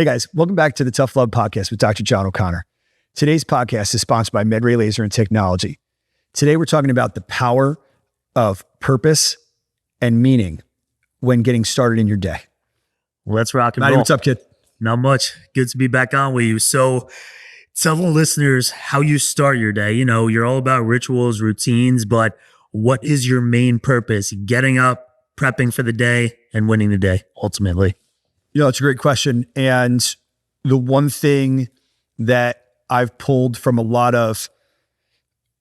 Hey guys, welcome back to the Tough Love Podcast with Dr. John O'Connor. Today's podcast is sponsored by MedRay Laser and Technology. Today we're talking about the power of purpose and meaning when getting started in your day. Let's rock and Matty, roll. what's up, kid? Not much. Good to be back on with you. So tell the listeners how you start your day. You know, you're all about rituals, routines, but what is your main purpose? Getting up, prepping for the day, and winning the day, ultimately. You know, it's a great question. And the one thing that I've pulled from a lot of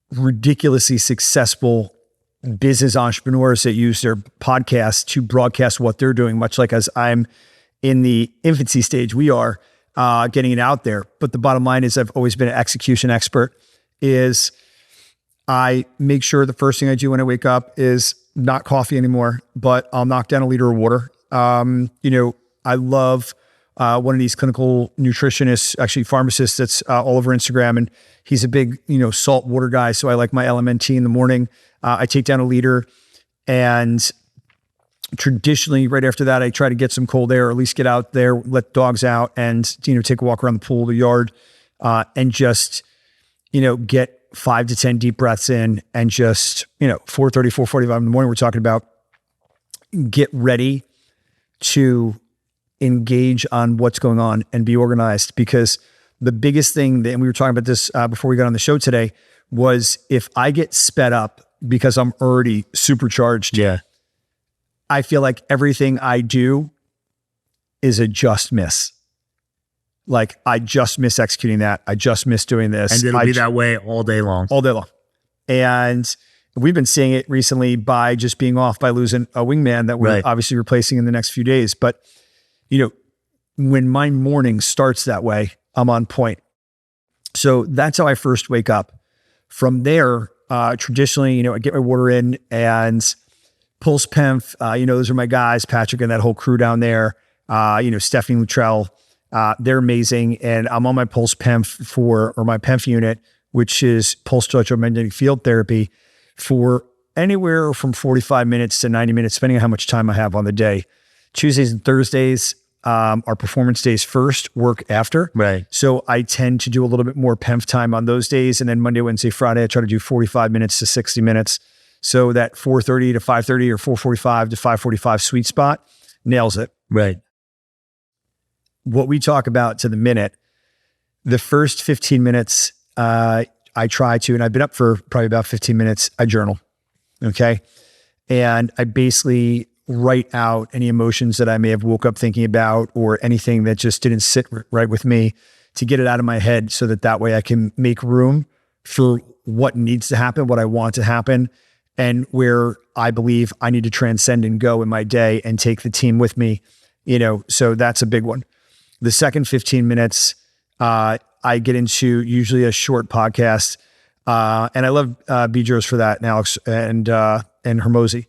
ridiculously successful business entrepreneurs that use their podcasts to broadcast what they're doing, much like as I'm in the infancy stage, we are getting it out there. But the bottom line is I've always been an execution expert. Is I make sure the first thing I do when I wake up is not coffee anymore, but I'll knock down a liter of water. I love one of these clinical nutritionists, actually pharmacists, that's all over Instagram. And he's a big, salt water guy. So I like my LMNT in the morning. I take down a liter, and traditionally right after that, I try to get some cold air, or at least get out there, let dogs out, and, take a walk around the pool, the yard, and just, get 5 to 10 deep breaths in, and just, 4:30, 4:45 in the morning, we're talking about get ready to engage on what's going on and be organized. Because the biggest thing that, and we were talking about this before we got on the show today, was if I get sped up because I'm already supercharged, I feel like everything I do is a just miss. Like I just miss executing that. I just miss doing this. And it'll be that way all day long. All day long. And we've been seeing it recently by just being off, by losing a wingman that we're obviously replacing in the next few days. But when my morning starts that way, I'm on point. So that's how I first wake up. From there, traditionally, I get my water in, and Pulse PEMF, those are my guys, Patrick and that whole crew down there, Stephanie Luttrell, they're amazing. And I'm on my Pulse PEMF or my PEMF unit, which is pulse electromagnetic field therapy, for anywhere from 45 minutes to 90 minutes, depending on how much time I have on the day. Tuesdays and Thursdays are performance days first, work after. Right. So I tend to do a little bit more PEMF time on those days. And then Monday, Wednesday, Friday, I try to do 45 minutes to 60 minutes. So that 4:30 to 5:30 or 4:45 to 5:45 sweet spot nails it. Right. What we talk about to the minute, the first 15 minutes, I try to, and I've been up for probably about 15 minutes, I journal. Okay. And I basically write out any emotions that I may have woke up thinking about, or anything that just didn't sit right with me, to get it out of my head, so that way I can make room for what needs to happen, what I want to happen, and where I believe I need to transcend and go in my day and take the team with me, so that's a big one. The second 15 minutes, I get into usually a short podcast, and I love Bejo's for that, and Alex and Hermosi.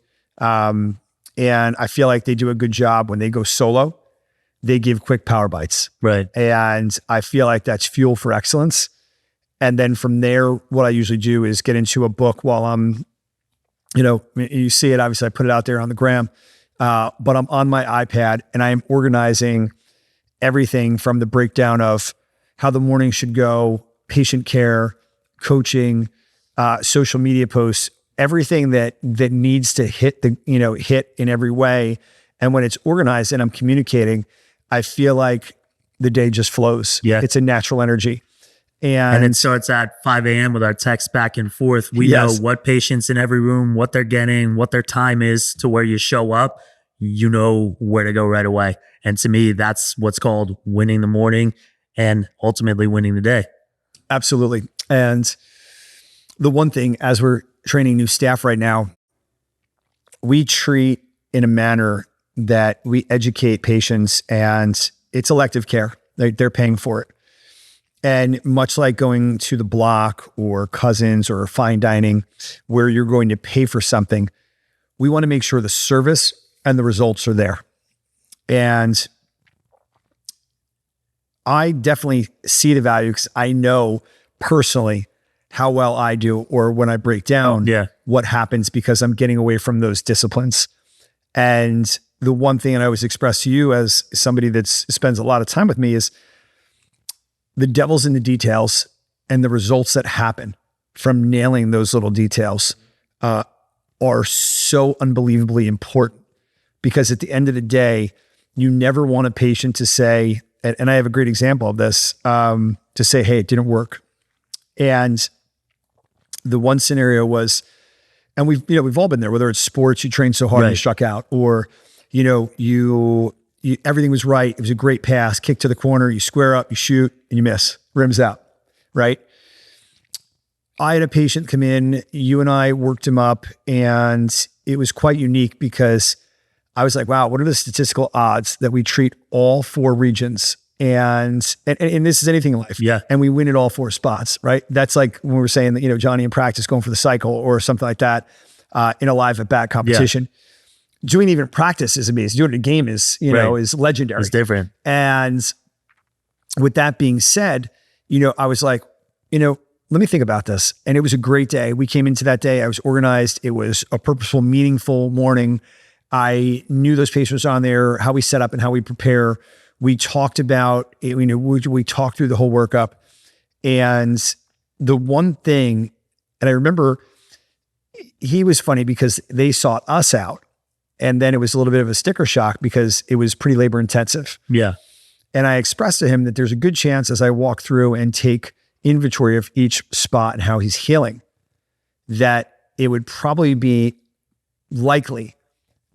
And I feel like they do a good job when they go solo. They give quick power bites. Right. And I feel like that's fuel for excellence. And then from there, what I usually do is get into a book while I'm, you see it, obviously I put it out there on the gram, but I'm on my iPad and I am organizing everything from the breakdown of how the morning should go, patient care, coaching, social media posts, everything that needs to hit hit in every way. And when it's organized and I'm communicating, I feel like the day just flows. Yeah. It's a natural energy. And it starts at 5 a.m. with our text back and forth. We know what patients in every room, what they're getting, what their time is, to where you show up, you know where to go right away. And to me, that's what's called winning the morning and ultimately winning the day. Absolutely. And the one thing, as we're training new staff right now, we treat in a manner that we educate patients, and it's elective care. They're paying for it. And much like going to the block or Cousins or fine dining, where you're going to pay for something, we want to make sure the service and the results are there. And I definitely see the value, because I know personally how well I do, or when I break down, what happens, because I'm getting away from those disciplines. And the one thing that I always express to you as somebody that spends a lot of time with me is the devil's in the details, and the results that happen from nailing those little details are so unbelievably important, because at the end of the day, you never want a patient to say, and I have a great example of this, to say, hey, it didn't work. And the one scenario was, and we've all been there, whether it's sports, you train so hard and you struck out, or, you everything was right. It was a great pass, kick to the corner, you square up, you shoot, and you miss, rims out, right? I had a patient come in, you and I worked him up, and it was quite unique because I was like, wow, what are the statistical odds that we treat all 4 regions? And this is anything in life. Yeah. And we win at all 4 spots, right? That's like when we were saying that, Johnny in practice going for the cycle or something like that in a live at bat competition. Yeah. Doing even practice is amazing. Doing a game is, is legendary. It's different. And with that being said, I was like, let me think about this. And it was a great day. We came into that day. I was organized. It was a purposeful, meaningful morning. I knew those patients on there, how we set up and how we prepare. We talked about, we talked through the whole workup. And the one thing, and I remember he was funny because they sought us out. And then it was a little bit of a sticker shock because it was pretty labor intensive. Yeah. And I expressed to him that there's a good chance as I walk through and take inventory of each spot and how he's healing, that it would probably be likely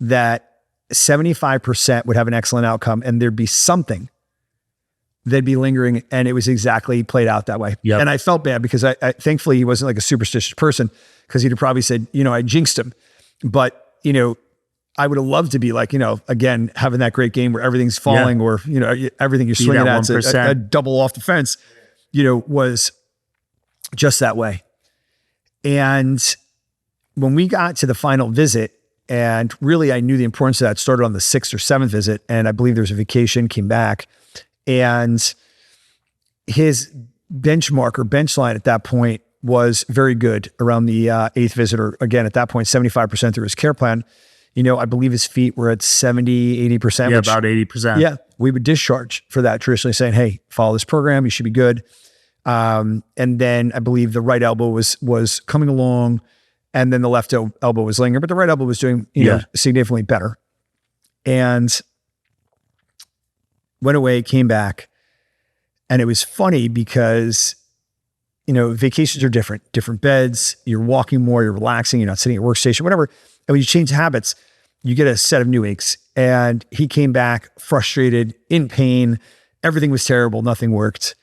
that 75% would have an excellent outcome and there'd be something that'd be lingering. And it was exactly played out that way. Yep. And I felt bad because I thankfully he wasn't like a superstitious person, because he'd have probably said, I jinxed him. But, I would have loved to be like, again, having that great game where everything's falling or, everything you're swinging at a double off the fence, was just that way. And when we got to the final visit, and really I knew the importance of that, started on the 6th or 7th visit. And I believe there was a vacation, came back, and his benchmark or bench line at that point was very good around the 8th visit, or again, at that point, 75% through his care plan. I believe his feet were at 70, 80%. Yeah, about 80%. Yeah. We would discharge for that, traditionally saying, hey, follow this program, you should be good. And then I believe the right elbow was coming along, and then the left elbow was lingering, but the right elbow was doing, significantly better. And went away, came back. And it was funny because, vacations are different beds, you're walking more, you're relaxing, you're not sitting at your workstation, whatever. And when you change habits, you get a set of new aches. And he came back frustrated, in pain. Everything was terrible. Nothing worked.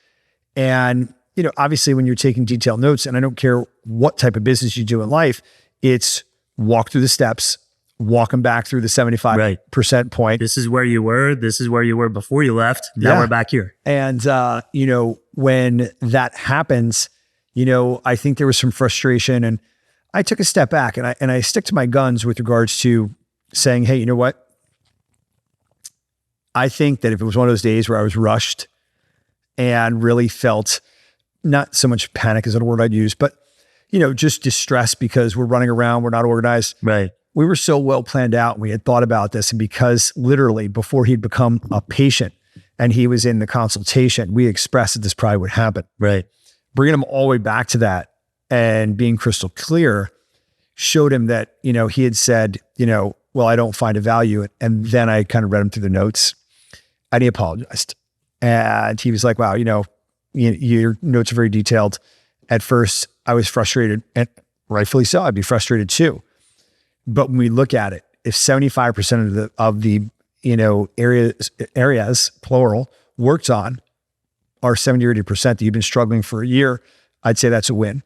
And, obviously when you're taking detailed notes, and I don't care what type of business you do in life, it's walk through the steps, walk them back through the 75% point. This is where you were. This is where you were before you left. Now we're back here. And, when that happens, I think there was some frustration, and I took a step back, and I stick to my guns with regards to saying, hey, you know what? I think that if it was one of those days where I was rushed and really felt not so much panic is a word I'd use, but, just distress because we're running around, we're not organized. Right. We were so well planned out. And we had thought about this. And because literally before he'd become a patient and he was in the consultation, we expressed that this probably would happen. Right. Bringing him all the way back to that and being crystal clear showed him that, he had said, well, I don't find a value. And then I kind of read him through the notes, and he apologized. And he was like, wow, your notes are very detailed. At first I was frustrated, and rightfully so. I'd be frustrated too. But when we look at it, if 75% of the areas, plural, worked on are 70 or 80% that you've been struggling for a year, I'd say that's a win.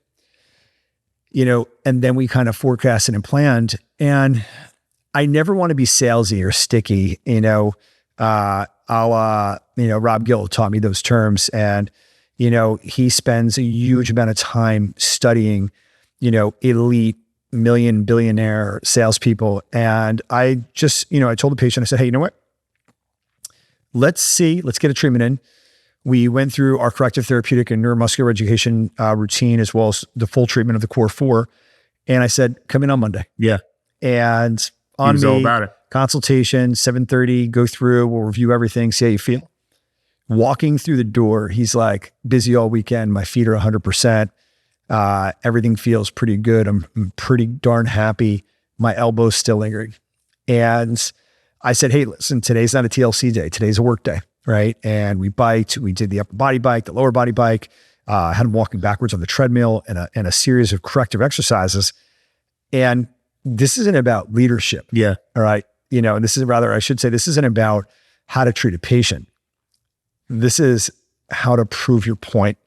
And then we kind of forecasted and planned. And I never want to be salesy or sticky, Rob Gill taught me those terms. And, he spends a huge amount of time studying, elite billionaire salespeople. And I just, I told the patient, I said, hey, you know what? Let's get a treatment in. We went through our corrective therapeutic and neuromuscular education routine, as well as the full treatment of the core 4. And I said, come in on Monday. Yeah. And on he was me, all about it. consultation, 7:30, go through, we'll review everything, see how you feel. Walking through the door, he's like, busy all weekend, my feet are 100%. Everything feels pretty good. I'm pretty darn happy. My elbow's still lingering. And I said, hey, listen, today's not a TLC day. Today's a work day, right? And we biked. We did the upper body bike, the lower body bike. Had him walking backwards on the treadmill and a series of corrective exercises. And this isn't about leadership. Yeah. All right. And this is rather, I should say, this isn't about how to treat a patient. This is how to prove your point.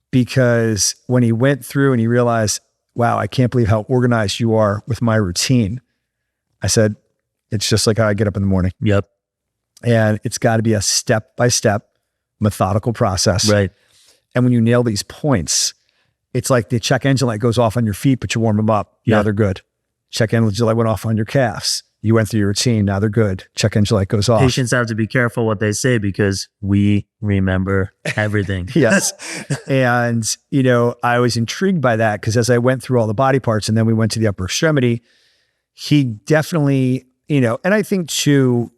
Because when he went through and he realized, wow, I can't believe how organized you are with my routine. I said, it's just like how I get up in the morning. Yep. And it's got to be a step-by-step methodical process. Right. And when you nail these points, it's like the check engine light goes off on your feet, but you warm them up. Yeah. Now they're good. Check engine light went off on your calves. You went through your routine. Now they're good. Check engine light goes off. Patients have to be careful what they say because we remember everything. Yes. And, I was intrigued by that because as I went through all the body parts and then we went to the upper extremity, he definitely, and I think too,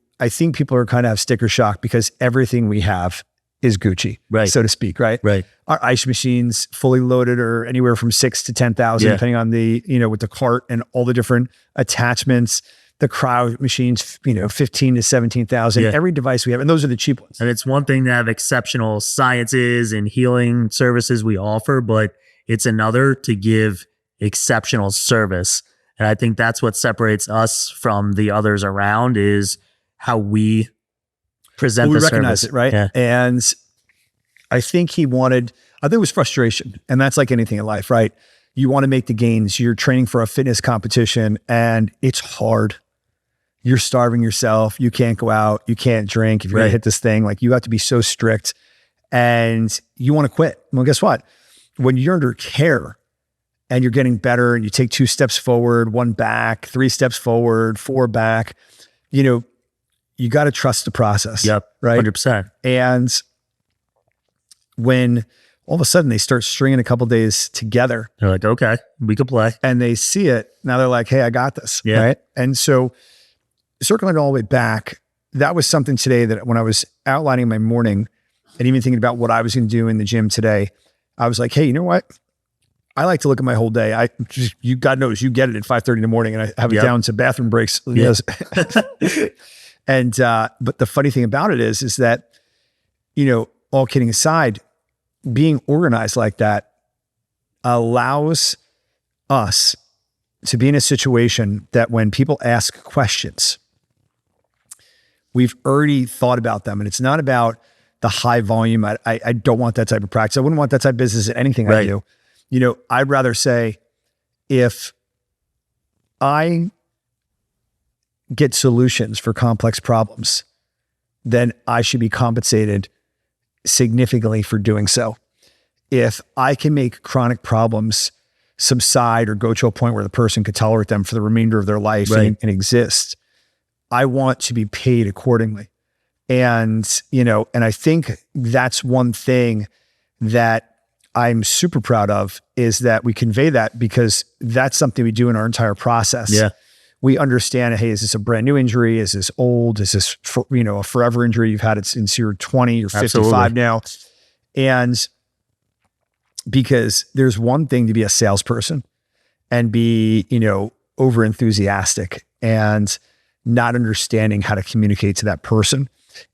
people are kind of have sticker shock because everything we have is Gucci, right, so to speak, right? Right. Our ice machines fully loaded are anywhere from 6 to 10,000, depending on the, with the cart and all the different attachments. The cryo machines, 15 to 17,000. Yeah. Every device we have, and those are the cheap ones. And it's one thing to have exceptional sciences and healing services we offer, but it's another to give exceptional service. And I think that's what separates us from the others around is how we present we the recognize service. It, right? Yeah. And I think it was frustration. And that's like anything in life, right? You want to make the gains. You're training for a fitness competition and it's hard. You're starving yourself. You can't go out. You can't drink. If you're going to hit this thing, like you have to be so strict and you want to quit. Well, guess what? When you're under care and you're getting better and you take 2 steps forward, 1 back, 3 steps forward, 4 back, you got to trust the process. Yep. Right. 100%. And when all of a sudden they start stringing a couple days together, They're like, okay, we could play. and they see it. Now they're like, hey, I got this. Yeah. Right. And so circling it all the way back, that was something today that when I was outlining my morning and even thinking about what I was going to do in the gym today, I was like, hey, you know what? I like to look at my whole day. God knows you get it at 5:30 in the morning and I have it down to bathroom breaks. Yeah. And, but the funny thing about it is that, all kidding aside, being organized like that allows us to be in a situation that when people ask questions, we've already thought about them. And it's not about the high volume. I don't want that type of practice. I wouldn't want that type of business in anything I do. I'd rather say if I get solutions for complex problems, then I should be compensated significantly for doing so. If I can make chronic problems subside or go to a point where the person could tolerate them for the remainder of their life and exist, I want to be paid accordingly. And, and I think that's one thing that I'm super proud of is that we convey that because that's something we do in our entire process. Yeah. We understand, hey, is this a brand new injury? Is this old? Is this, a forever injury? You've had it since you're 20, you're 55 now. And because there's one thing to be a salesperson and be, over enthusiastic and not understanding how to communicate to that person.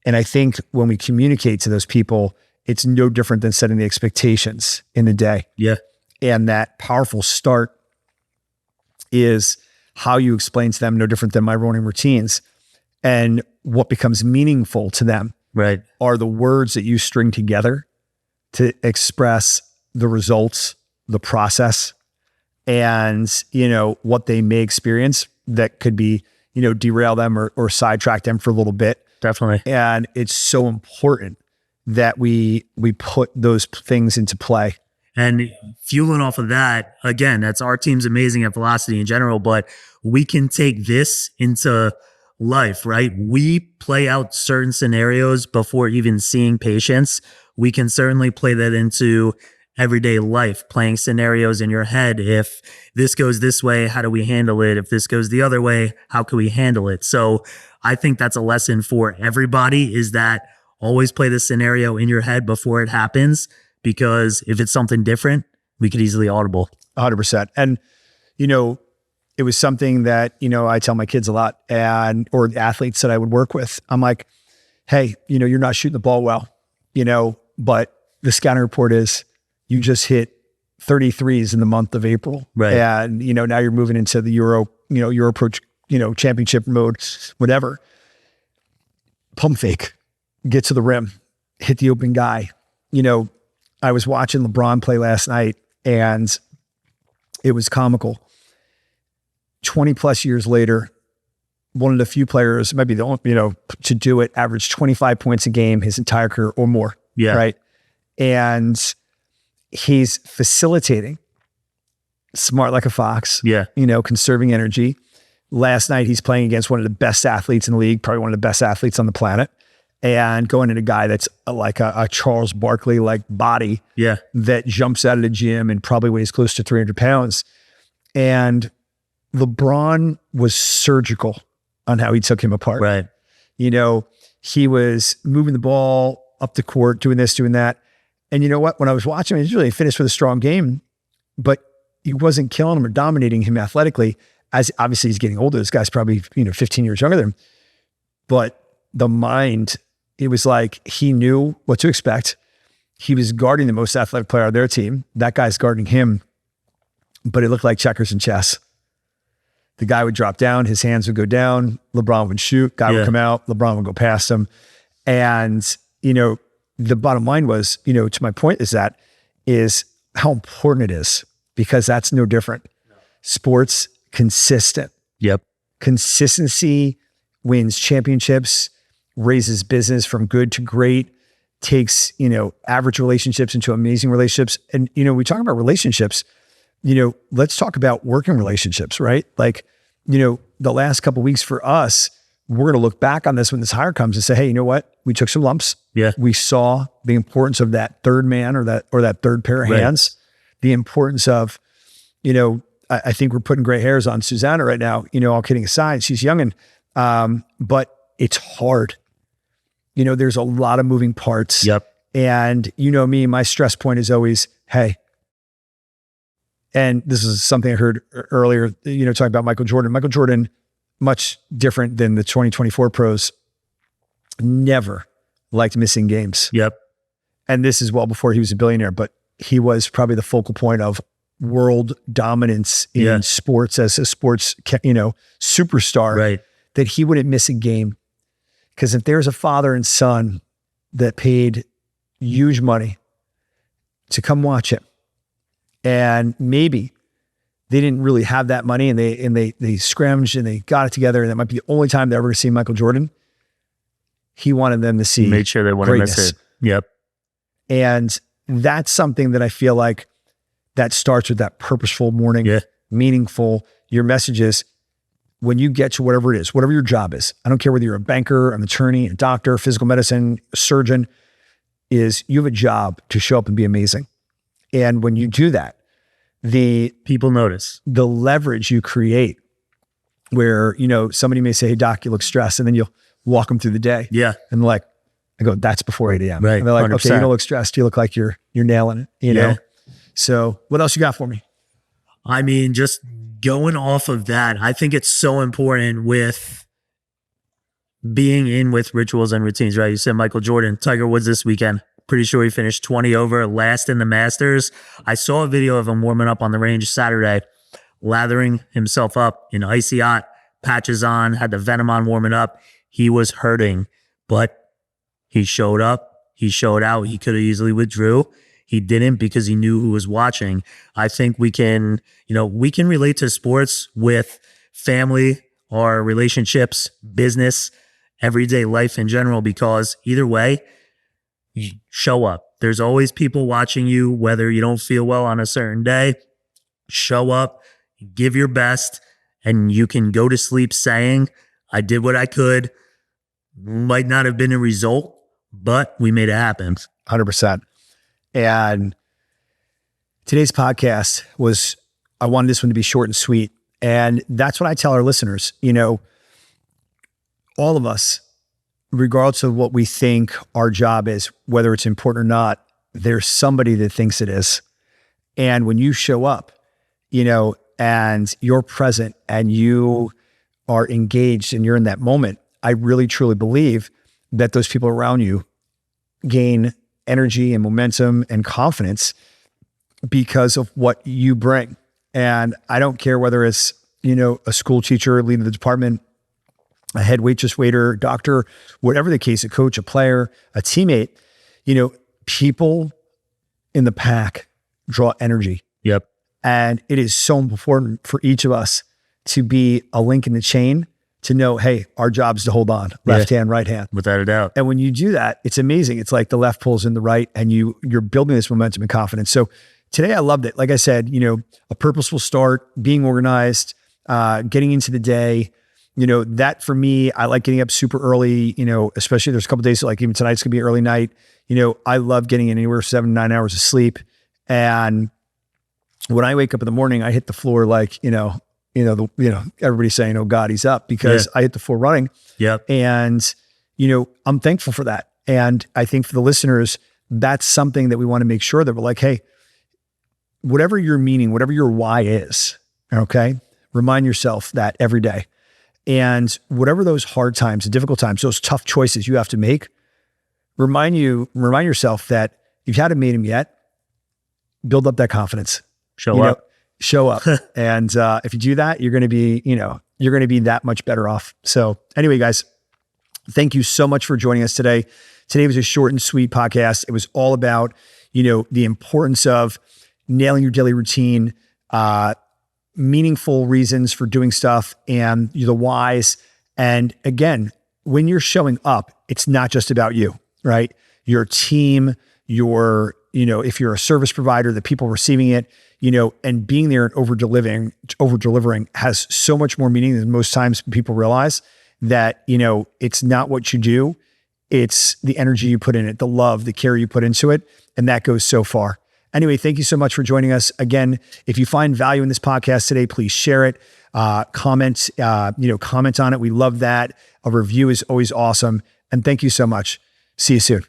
And I think when we communicate to those people, it's no different than setting the expectations in the day. Yeah. And that powerful start is how you explain to them, no different than my morning routines. And what becomes meaningful to them are the words that you string together to express the results, the process, and, what they may experience that could be, derail them or sidetrack them for a little bit. Definitely. And it's so important that we put those things into play. And fueling off of that, again, that's our team's amazing at Velocity in general, but we can take this into life, right? We play out certain scenarios before even seeing patients. We can certainly play that into everyday life, playing scenarios in your head. If this goes this way, how do we handle it? If this goes the other way, how can we handle it? So I think that's a lesson for everybody, is that always play the scenario in your head before it happens, because if it's something different, we could easily audible. 100%. And, it was something that, I tell my kids a lot, or the athletes that I would work with. I'm like, hey, you're not shooting the ball well, but the scouting report is you just hit 33s in the month of April. Right. And, now you're moving into the Euro approach, championship mode, whatever. Pump fake, get to the rim, hit the open guy. I was watching LeBron play last night, and it was comical. 20 plus years later, one of the few players, maybe the only, to do it, averaged 25 points a game his entire career or more. Yeah. Right. And he's facilitating, smart like a fox. Yeah. Conserving energy. Last night, he's playing against one of the best athletes in the league, probably one of the best athletes on the planet, and going at a guy that's like a Charles Barkley like body. Yeah. That jumps out of the gym and probably weighs close to 300 pounds. And LeBron was surgical on how he took him apart. Right. He was moving the ball up the court, doing this, doing that. And you know what? When I was watching him, he really finished with a strong game, but he wasn't killing him or dominating him athletically. As obviously he's getting older. This guy's probably, 15 years younger than him. But the mind, it was like he knew what to expect. He was guarding the most athletic player on their team. That guy's guarding him, but it looked like checkers and chess. The guy would drop down, his hands would go down, LeBron would shoot, guy would come out, LeBron would go past him. And, the bottom line was, to my point is how important it is, because that's no different. Sports, consistent. Yep. Consistency wins championships, raises business from good to great, takes, average relationships into amazing relationships. And, we talk about relationships, let's talk about working relationships, right? Like, the last couple of weeks for us, we're going to look back on this when this hire comes and say, hey, you know what? We took some lumps. Yeah. We saw the importance of that third man or that third pair of hands, the importance of, I think we're putting gray hairs on Susanna right now, all kidding aside, she's young, but it's hard. There's a lot of moving parts. Yep. And me, my stress point is always, hey, and this is something I heard earlier, talking about Michael Jordan. Michael Jordan, much different than the 2024 pros, never liked missing games. Yep. And this is well before he was a billionaire, but he was probably the focal point of world dominance in sports as a sports, superstar. Right. That he wouldn't miss a game. Because if there's a father and son that paid huge money to come watch him, and maybe they didn't really have that money, and they scrounged and they got it together, and that might be the only time they ever see Michael Jordan. He wanted them to see. Made sure they wouldn't miss it. Yep. And that's something that I feel like that starts with that purposeful morning, meaningful. Your messages, when you get to whatever it is, whatever your job is, I don't care whether you're a banker, an attorney, a doctor, physical medicine, a surgeon, is you have a job to show up and be amazing. And when you do that, the people notice the leverage you create where, somebody may say, hey doc, you look stressed. And then you'll walk them through the day. Yeah. And I go, that's before 8 a.m. Right. And they're like, 100%. okay, you don't look stressed. You look like you're nailing it, know? So what else you got for me? I mean, just going off of that, I think it's so important with being in with rituals and routines, right? You said Michael Jordan, Tiger Woods this weekend. Pretty sure he finished 20 over, last in the Masters. I saw a video of him warming up on the range Saturday, lathering himself up in icy hot, patches on, had the Venom on warming up. He was hurting, but he showed up. He showed out. He could have easily withdrew. He didn't because he knew who was watching. I think we can relate to sports with family, our relationships, business, everyday life in general, because either way, you show up. There's always people watching you, whether you don't feel well on a certain day. Show up, give your best, and you can go to sleep saying, I did what I could. Might not have been a result, but we made it happen. 100%. And today's podcast I wanted this one to be short and sweet. And that's what I tell our listeners. All of us, regardless of what we think our job is, whether it's important or not, there's somebody that thinks it is. And when you show up, and you're present and you are engaged and you're in that moment, I really truly believe that those people around you gain energy and momentum and confidence because of what you bring. And I don't care whether it's, a school teacher leading the department, a head waitress, waiter, doctor, whatever the case, a coach, a player, a teammate, people in the pack draw energy. Yep. And it is so important for each of us to be a link in the chain to know, hey, our job is to hold on, left hand, right hand. Without a doubt. And when you do that, it's amazing. It's like the left pulls in the right and you're building this momentum and confidence. So today I loved it. Like I said, a purposeful start, being organized, getting into the day, that for me, I like getting up super early, especially there's a couple of days, like even tonight's gonna be early night. I love getting in anywhere 7 to 9 hours of sleep. And when I wake up in the morning, I hit the floor like, everybody's saying, oh God, he's up, because I hit the floor running. Yep. And, I'm thankful for that. And I think for the listeners, that's something that we want to make sure that we're like, hey, whatever your meaning, whatever your why is, okay, remind yourself that every day. And whatever those hard times, the difficult times, those tough choices you have to make, remind yourself that if you haven't made them yet, build up that confidence. Show up. And if you do that, you're going to be that much better off. So anyway, guys, thank you so much for joining us today. Today was a short and sweet podcast. It was all about, the importance of nailing your daily routine, meaningful reasons for doing stuff, and the whys. And again, when you're showing up, it's not just about you, right? Your team, if you're a service provider, the people receiving it, and being there and over delivering has so much more meaning than most times people realize. That, it's not what you do, it's the energy you put in it, the love, the care you put into it. And that goes so far. Anyway, thank you so much for joining us. Again, if you find value in this podcast today, please share it, comment on it. We love that. A review is always awesome. And thank you so much. See you soon.